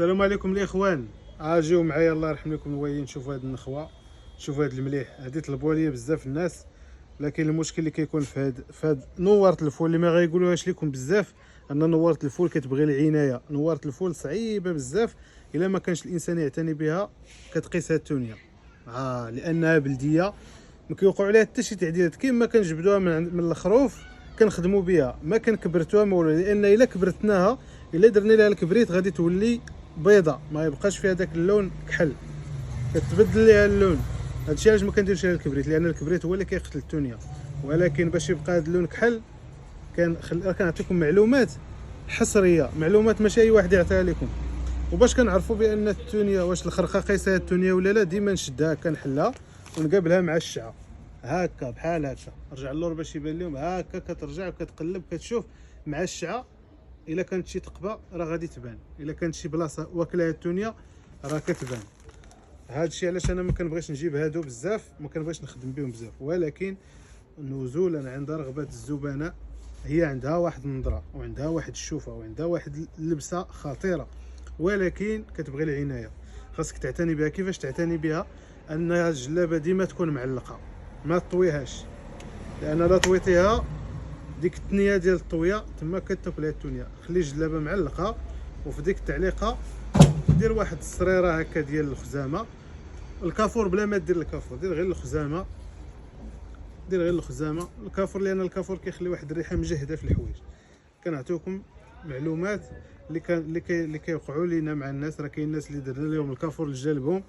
السلام عليكم الاخوان. اجيو معايا الله يرحم لكم الوالدين. شوفوا هاد النخوه، شوفوا هاد المليح. هادي طلبوا لي بزاف الناس، لكن المشكل اللي كيكون في هاد نواره الفول اللي ما غايقولوهاش لكم بزاف، ان نواره الفول كتبغي العنايه. نواره الفول صعيبه بزاف، الا ما كانش الانسان يعتني بها كتقيسها التونيه، لانها بلديه ما كيوقعوا عليها حتى شي تعديلات. كيما كنجبدوها من الخروف كنخدموا بها، ما كنكبرتوها ما والو، لان الا كبرتناها، الا درنا لها الكبريت غادي تولي بيضاء، ما يبقاش فيها داك اللون كحل، كتبدل ليها اللون. هادشي علاش ما كنديرش لها الكبريت، لان الكبريت هو اللي كيقتل التونيه. ولكن باش يبقى هاد اللون كحل كنعطيكم معلومات حصريه، معلومات ماشي اي واحد يعطيها لكم. وباش كنعرفوا بان التونيه واش الخرقه قيسها التونيه ولا لا، ديما نشدها كنحلها ونقابلها مع الشعه هكا بحال هكا، رجع اللور باش يبان لهم هكا، كترجع وكتقلب كتشوف مع الشعه. الا كانت شي تقبه راه غادي تبان، الا كانت شي بلاصه واكلها التونيه راه كتبان. هادشي علاش انا ما كنبغيش نجيب هادو بزاف، ما كنبغيش نخدم بهم بزاف. ولكن نزولا عند رغبه الزبناء، هي عندها واحد النظره وعندها واحد الشوفه وعندها واحد اللبسه خطيره، ولكن كتبغي العنايه. خاصك تعتني بها. كيفاش تعتني بها؟ ان الجلابه ديما تكون معلقه، ما تطويهاش، لان لا طويتيها ديك التنيه ديال الطويه تما كتاكلها التونيه. خلي الجلابه معلقه، وفي ديك التعليقه دير واحد الصريره هكا ديال الخزامه. الكافور بلا ما دير الكافور، دير غير الخزامه، دير غير الخزامه الكافور، لان الكافور كيخلي واحد الريحه مجهده في الحوايج. كنعطيوكم معلومات اللي كيوقعوا لينا مع الناس. راه كاين الناس اللي درنا لهم الكافور لجالبهم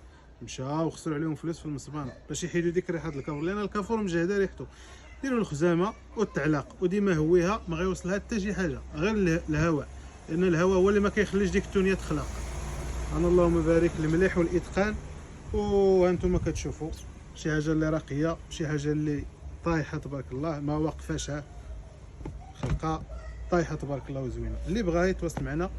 مشاو وخسروا عليهم فلوس في المصبانه باش يحيدوا ديك ريحه الكافور، لان الكافور مجهده ريحته. ديروا الخزامه والتعلاق وديما هويها، ما غيوصلها حتى شي حاجه غير الهواء، لان الهواء هو اللي ما كيخليش ديك التونيه تخلق. انا اللهم بارك المليح والاتقان. وانتم كتشوفوا شي حاجه اللي راقيه، شي حاجه اللي طايحه تبارك الله، ما واقفاش خلقه طايحه تبارك الله وزوينه. اللي بغى يتواصل معنا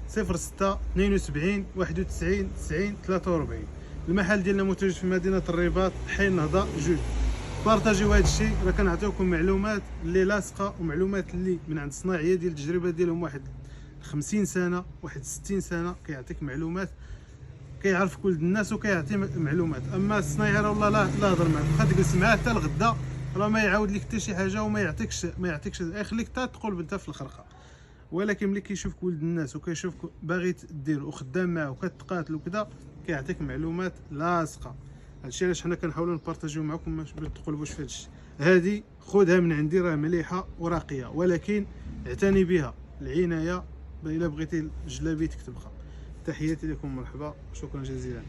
06 72 91 90 43. المحل ديالنا متواجد في مدينه الرباط، حي النهضه جوج. بارطاجيو هذا الشيء، راه كنعطيوكم معلومات اللي لاصقه ومعلومات اللي من عند صناعيه ديال التجربه ديالهم، واحد 50 سنه واحد 60 سنه كيعطيك معلومات، كيعرف كل الناس وكيعطي معلومات. اما الصنايعي راه والله لا هضر معاك، بقى تجلس معاه حتى الغدا راه ما يعاود لك حتى شي حاجه، وما يعطيكش يخليك حتى تقول بنت في الخرقه. ولكن ملي كيشوفك ولد الناس وكيشوفك باغي دير وخدام معاه وكتقاتل وكذا، كيعطيك معلومات لاصقه. هادشي علاش حنا كنحاولوا نبارطاجيو معكم باش ما تقلبوش في هادشي. هادي خذها من عندي، راه مليحه وراقيه، ولكن اعتني بها. العنايه الا بغيتي جلابيتك تبقى. تحياتي لكم، مرحبا، شكرا جزيلا.